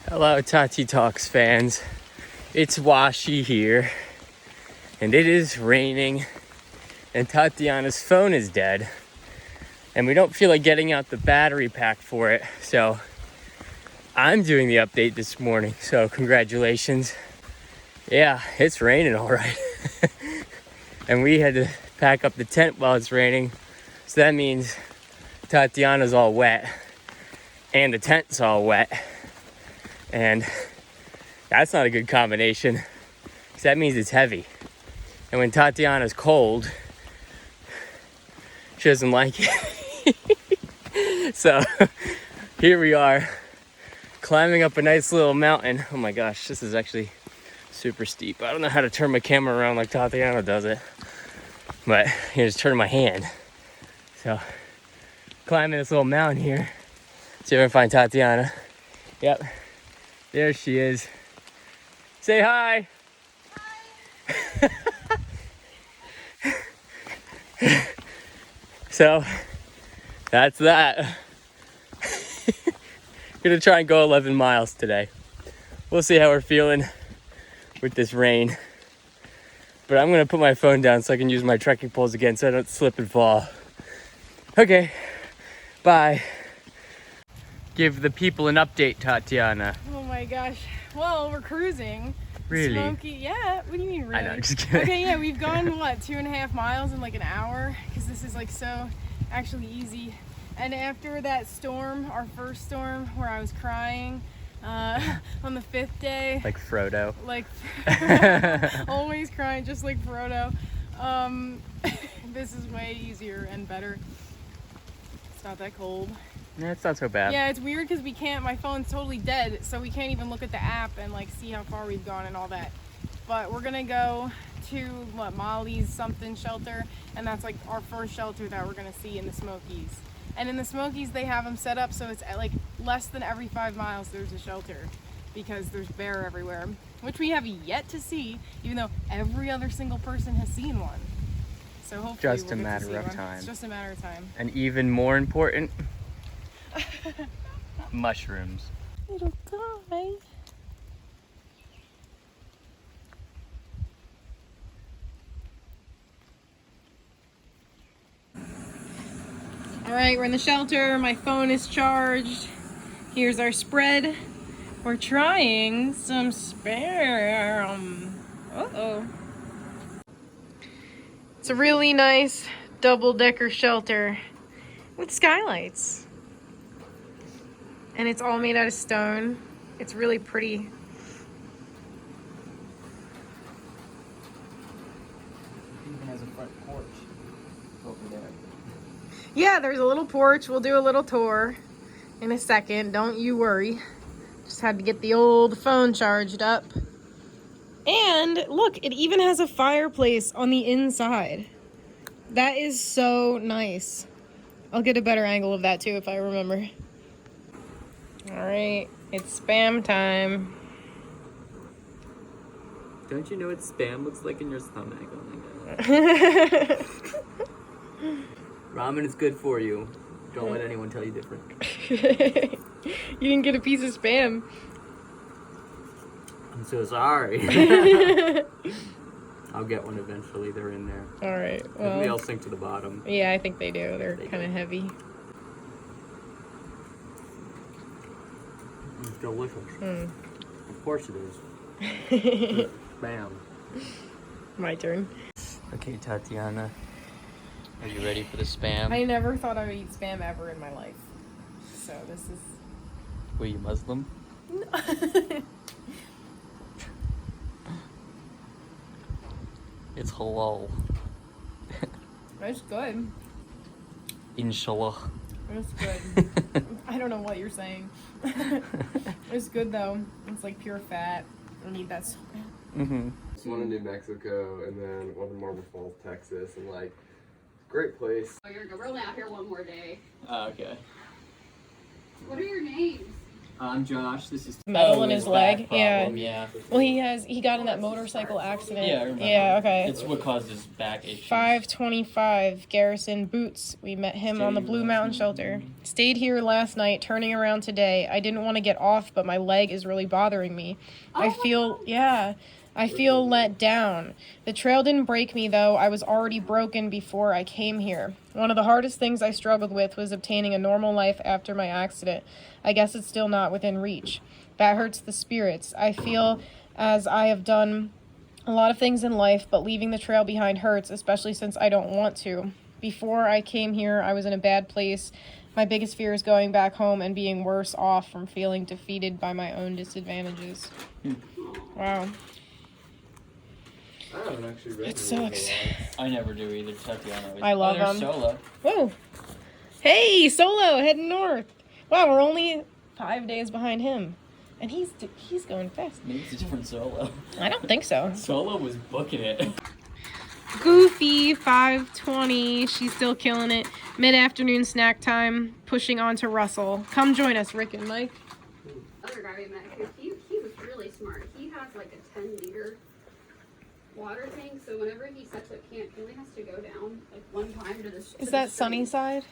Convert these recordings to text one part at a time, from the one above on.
Hello, Tati Talks fans. It's washy here, and it is raining, and Tatiana's phone is dead, and we don't feel like getting out the battery pack for it, so I'm doing the update this morning, so congratulations. Yeah, it's raining all right. And we had to pack up the tent while it's raining, so that means Tatiana's all wet, and the tent's all wet. And that's not a good combination, because that means it's heavy. And when Tatiana's cold, she doesn't like it. So here we are, climbing up a nice little mountain. Oh my gosh, this is actually super steep. I don't know how to turn my camera around like Tatiana does it, but you just turn my hand. So climbing this little mountain here. See if I can find Tatiana. Yep. There she is. Say hi. Hi. So that's that. Gonna try and go 11 miles today. We'll see how we're feeling with this rain. But I'm gonna put my phone down so I can use my trekking poles again so I don't slip and fall. Okay, bye. Give the people an update, Tatiana. Oh my gosh. Well, we're cruising. Really? Smoky, yeah. What do you mean really? I know, just kidding. Okay, yeah, we've gone, what, 2.5 miles in like an hour? Because this is like so actually easy. And after that storm, our first storm, where I was crying on the 5th day. Like Frodo. Like, always crying, just like Frodo. This is way easier and better. It's not that cold. Yeah, it's not so bad. Yeah, it's weird because we can't, my phone's totally dead, so we can't even look at the app and like see how far we've gone and all that. But we're gonna go to what, Molly's something shelter, and that's like our first shelter that we're gonna see in the Smokies. And in the Smokies they have them set up so it's at like less than every 5 miles there's a shelter, because there's bear everywhere, which we have yet to see, even though every other single person has seen one. So hopefully Just a matter of time. It's just a matter of time. And even more important, mushrooms. Little guy. All right, we're in the shelter. My phone is charged. Here's our spread. We're trying some Spam. Uh-oh. It's a really nice double-decker shelter with skylights. And it's all made out of stone. It's really pretty. It even has a front porch over there. Yeah, there's a little porch. We'll do a little tour in a second. Don't you worry. Just had to get the old phone charged up. And look, it even has a fireplace on the inside. That is so nice. I'll get a better angle of that too if I remember. All right, it's Spam time. Don't you know what Spam looks like in your stomach? Oh my god. Ramen is good for you. Don't let anyone tell you different. You didn't get a piece of Spam. I'm so sorry. I'll get one eventually. They're in there. All right. Well, they all sink to the bottom. Yeah, I think they do. They're kind of heavy. It's delicious. Mm. Of course it is. Bam. My turn. Okay, Tatiana. Are you ready for the Spam? I never thought I would eat Spam ever in my life. So this is... Were you Muslim? No. It's halal. It's good. Inshallah. It's good. I don't know what you're saying. It's good though. It's like pure fat. I need that. Mm-hmm. One in New Mexico and then one in Marble Falls, Texas, and like, great place. Oh, you're rolling out here one more day. Oh, okay. What are your names? I'm Josh. This is metal in his leg. Problem, yeah. Well, he got in that motorcycle accident. Yeah, I remember. Yeah, okay. It's what caused his back issues. 525 Garrison Boots. We met him on the Blue Mountain Shelter. Stayed here last night, turning around today. I didn't want to get off, but my leg is really bothering me. I feel let down. The trail didn't break me, though. I was already broken before I came here. One of the hardest things I struggled with was obtaining a normal life after my accident. I guess it's still not within reach. That hurts the spirits. I feel as I have done a lot of things in life, but leaving the trail behind hurts, especially since I don't want to. Before I came here, I was in a bad place. My biggest fear is going back home and being worse off from feeling defeated by my own disadvantages. Wow. I haven't actually read It sucks. I never do either. Tatiana. I love them. Solo. Whoa. Hey, Solo, heading north. Wow, we're only 5 days behind him. And he's going fast. Maybe it's a different Solo. I don't think so. Solo was booking it. Goofy, 5:20. She's still killing it. Mid-afternoon snack time. Pushing on to Russell. Come join us, Rick and Mike. Other guy we met, he was really smart. He has like a 10-liter water tank, so whenever he sets up camp, he only has to go down like one time to the. Is that Sunnyside?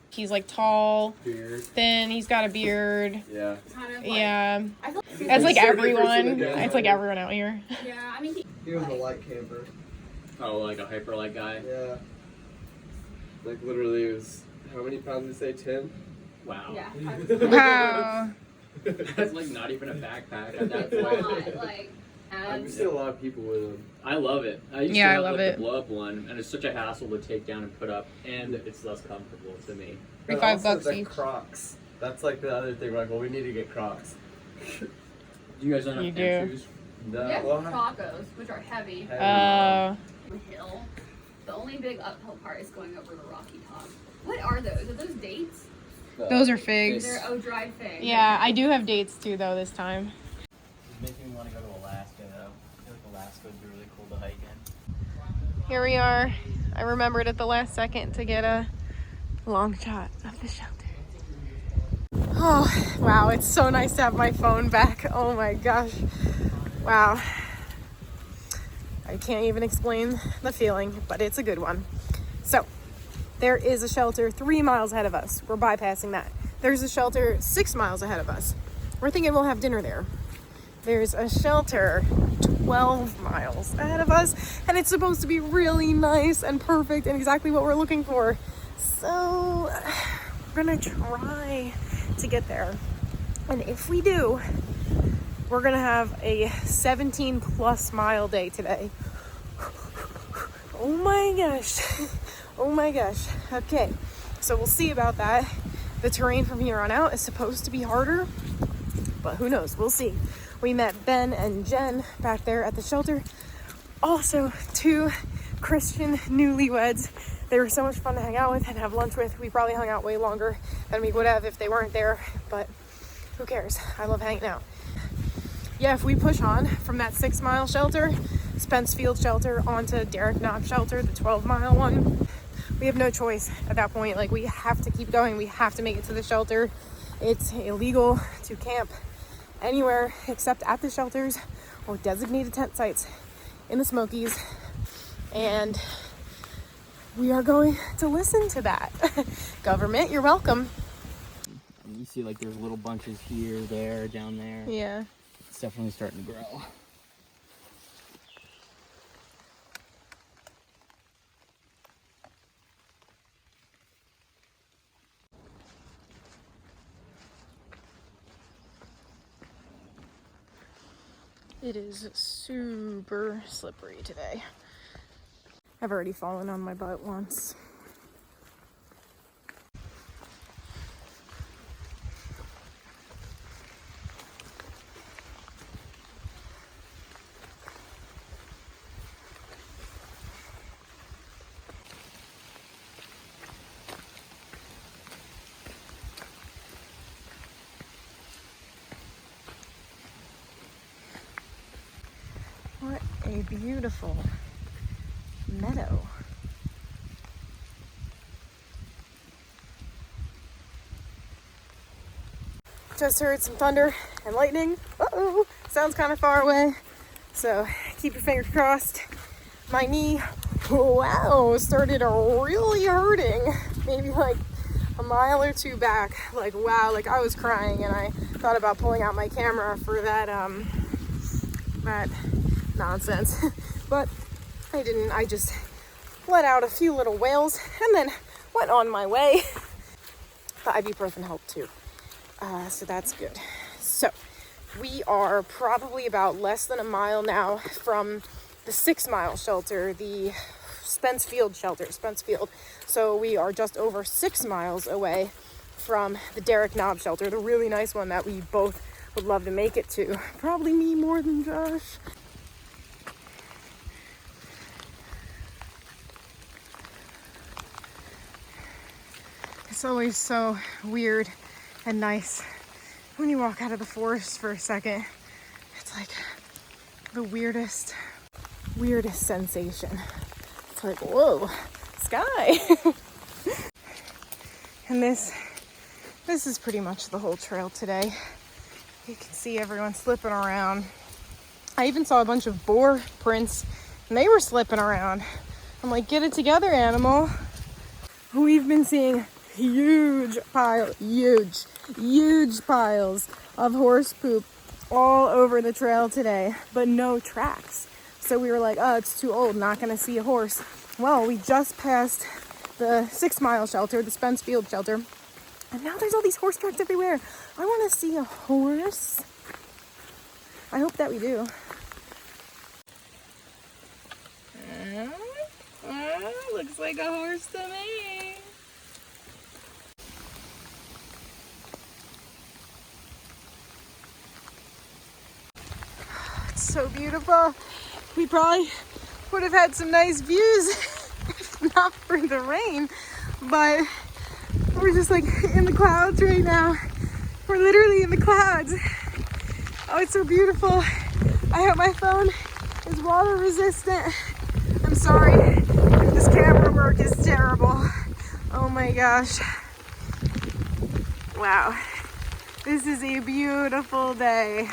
He's like tall, Beard. thin. He's got a beard. Yeah. Kind of Yeah, I feel it's like so everyone. different. It's like everyone out here. yeah, I mean, He was a light camper. Oh, like a hyper light guy. Yeah. Like literally, it was how many pounds did you say? 10. Wow. yeah. Wow. That's like not even a backpack at that It's point. not, like, I've seen a lot of people with them. I love it. I used Yeah, to I have love like it. the blow up one, and it's such a hassle to take down and put up, and it's less comfortable to me. And $5 also the each. Crocs. That's like the other thing. We're like, well, we need to get Crocs. Do you guys don't have You camp do. shoes? No. we have well, tacos, which are heavy. Hill. The only big uphill part is going over the rocky top. What are those? Are those dates? Those are figs. They're dried figs. Yeah, I do have dates too, though, this time. It's making me want to go to Alaska, though. I feel like Alaska would be really cool to hike in. Here we are. I remembered at the last second to get a long shot of the shelter. Oh, wow. It's so nice to have my phone back. Oh my gosh. Wow. I can't even explain the feeling, but it's a good one. So, there is a shelter 3 miles ahead of us. We're bypassing that. There's a shelter 6 miles ahead of us. We're thinking we'll have dinner there. There's a shelter 12 miles ahead of us, and it's supposed to be really nice and perfect and exactly what we're looking for. So, we're gonna try to get there. And if we do, we're gonna have a 17+ mile day today. Oh my gosh. Oh my gosh. Okay, so we'll see about that. The terrain from here on out is supposed to be harder, but who knows? We'll see. We met Ben and Jen back there at the shelter. Also, 2 Christian newlyweds. They were so much fun to hang out with and have lunch with. We probably hung out way longer than we would have if they weren't there, but who cares? I love hanging out. Yeah, if we push on from that 6 mile shelter, Spence Field shelter, onto Derrick Knob shelter, the 12-mile one, we have no choice at that point. Like, we have to keep going. We have to make it to the shelter. It's illegal to camp anywhere except at the shelters or designated tent sites in the Smokies. And we are going to listen to that. Government, you're welcome. And you see like there's little bunches here, there, down there. Yeah. It's definitely starting to grow. It is super slippery today. I've already fallen on my butt once. What a beautiful meadow. just heard some thunder and lightning. Uh-oh, sounds kind of far away. So keep your fingers crossed. My knee, wow, started really hurting. Maybe like a mile or two back. Like, wow, like I was crying and I thought about pulling out my camera for that nonsense. But I didn't. I just let out a few little wails and then went on my way. The ibuprofen helped too. So that's good. So we are probably about less than a mile now from the 6 mile shelter, the Spence Field shelter, Spence Field. So we are just over 6 miles away from the Derrick Knob shelter, the really nice one that we both would love to make it to. Probably me more than Josh. It's always so weird and nice when you walk out of the forest for a second. It's like the weirdest sensation. It's like, whoa, sky. And this is pretty much the whole trail today. You can see everyone slipping around. I even saw a bunch of boar prints and they were slipping around. I'm like, get it together, animal. We've been seeing huge piles of horse poop all over the trail today, but no tracks. So we were like, oh, it's too old, not gonna see a horse. Well, we just passed the 6 mile shelter, the Spence Field shelter, and now there's all these horse tracks everywhere. I wanna see a horse. I hope that we do. Looks like a horse to me. It's so beautiful. We probably would have had some nice views if not for the rain, but we're just like in the clouds right now. We're literally in the clouds. Oh, it's so beautiful. I hope my phone is water resistant. I'm sorry if this camera work is terrible. Oh my gosh. Wow. This is a beautiful day.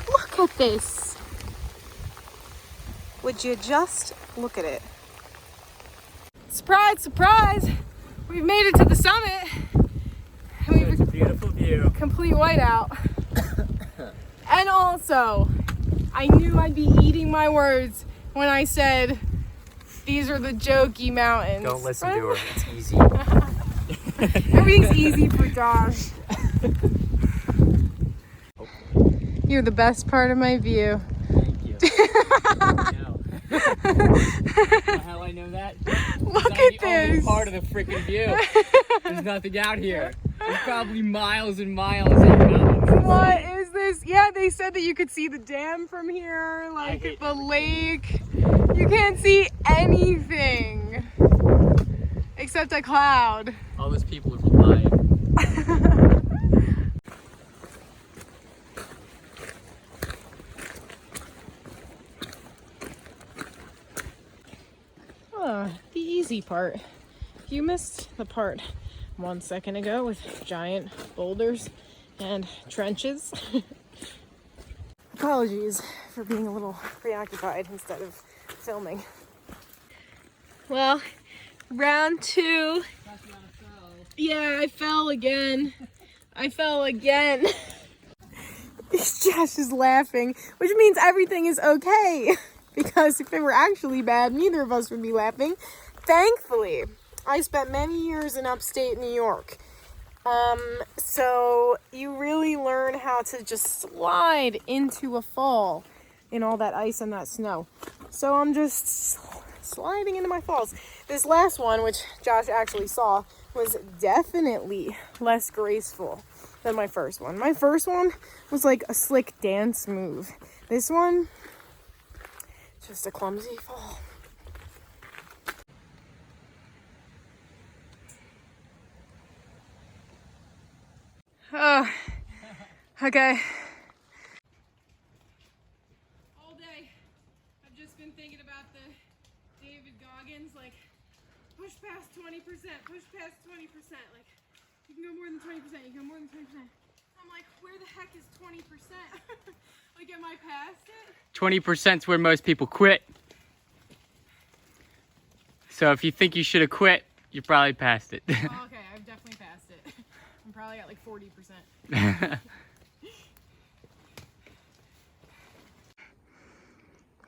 Look at this. Would you just look at it? Surprise, surprise! We've made it to the summit. It's a beautiful view. Complete whiteout. And also, I knew I'd be eating my words when I said these are the jokey mountains. Don't listen to her. It's easy. Everything's easy for Josh. You're the best part of my view. Thank you. How I know that? Look I'm at the only this. part of the freaking view. There's nothing out here. There's probably miles and miles of mountains. What is this? Yeah, they said that you could see the dam from here, like the lake. You can't see anything except a cloud. All those people are lying. The easy part. You missed the part 1 second ago with giant boulders and trenches. Apologies for being a little preoccupied instead of filming. Well, round 2. Yeah, I fell again. Josh is laughing, which means everything is okay. Because if it were actually bad, neither of us would be laughing. Thankfully, I spent many years in upstate New York. So you really learn how to just slide into a fall in all that ice and that snow. So I'm just sliding into my falls. This last one, which Josh actually saw, was definitely less graceful than my first one. My first one was like a slick dance move. This one, just a clumsy fall. Oh, okay. All day, I've just been thinking about the David Goggins, like, push past 20%, push past 20%. Like, you can go more than 20%. You can go more than 20%. I'm like, where the heck is 20%? Like, am I past it? 20% is where most people quit. So if you think you should have quit, you're probably past it. Oh, okay, I've definitely passed it. I'm probably at like 40%.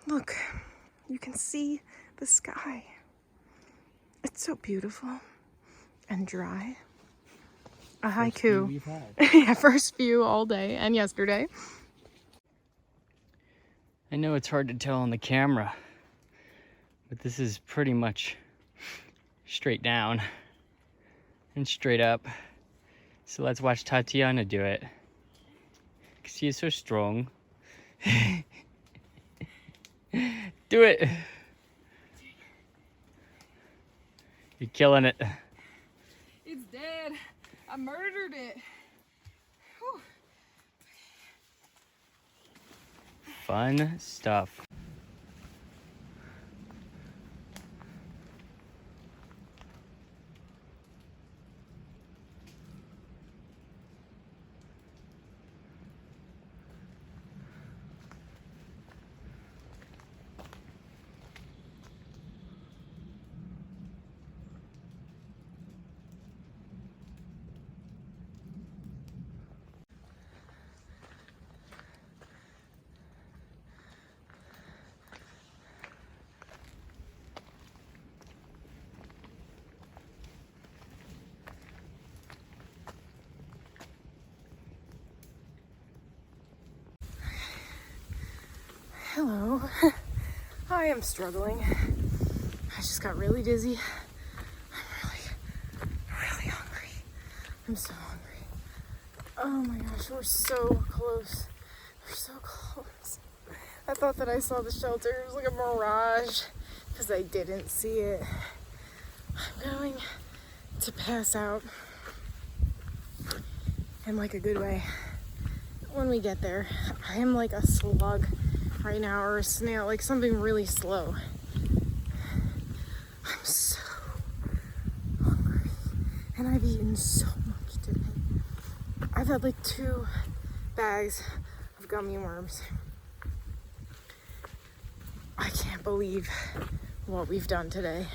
Look, you can see the sky. It's so beautiful and dry. A haiku. Yeah, first view all day and yesterday. I know it's hard to tell on the camera, but this is pretty much straight down and straight up. So let's watch Tatiana do it. She is so strong. Do it. You're killing it. It's dead. I murdered it. Whew. Fun stuff. Hello. I am struggling. I just got really dizzy. I'm really hungry. I'm so hungry. Oh my gosh, we're so close. We're so close. I thought that I saw the shelter. It was like a mirage because I didn't see it. I'm going to pass out in like a good way when we get there. I am like a slug right now, or a snail, like something really slow. I'm so hungry and I've eaten so much today. I've had like 2 bags of gummy worms. I can't believe what we've done today.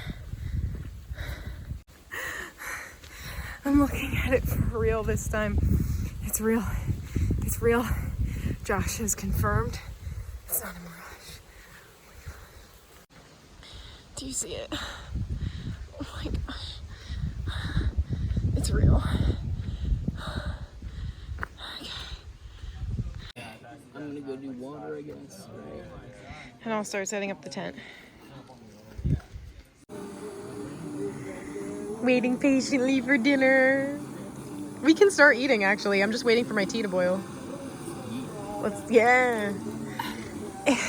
I'm looking at it for real this time. It's real. It's real. Josh has confirmed it's not a mirage. Oh my gosh. Do you see it? Oh my gosh. It's real. I'm gonna go do water, I guess. Right. And I'll start setting up the tent. Waiting patiently for dinner. We can start eating, actually. I'm just waiting for my tea to boil. Yeah.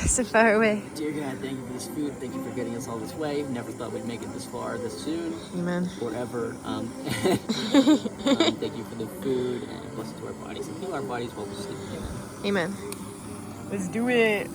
So far away. Dear God, thank you for this food. Thank you for getting us all this way. Never thought we'd make it this far, this soon. Amen. Forever. Thank you for the food and bless it to our bodies and heal our bodies while we sleep. Amen. Amen. Let's do it.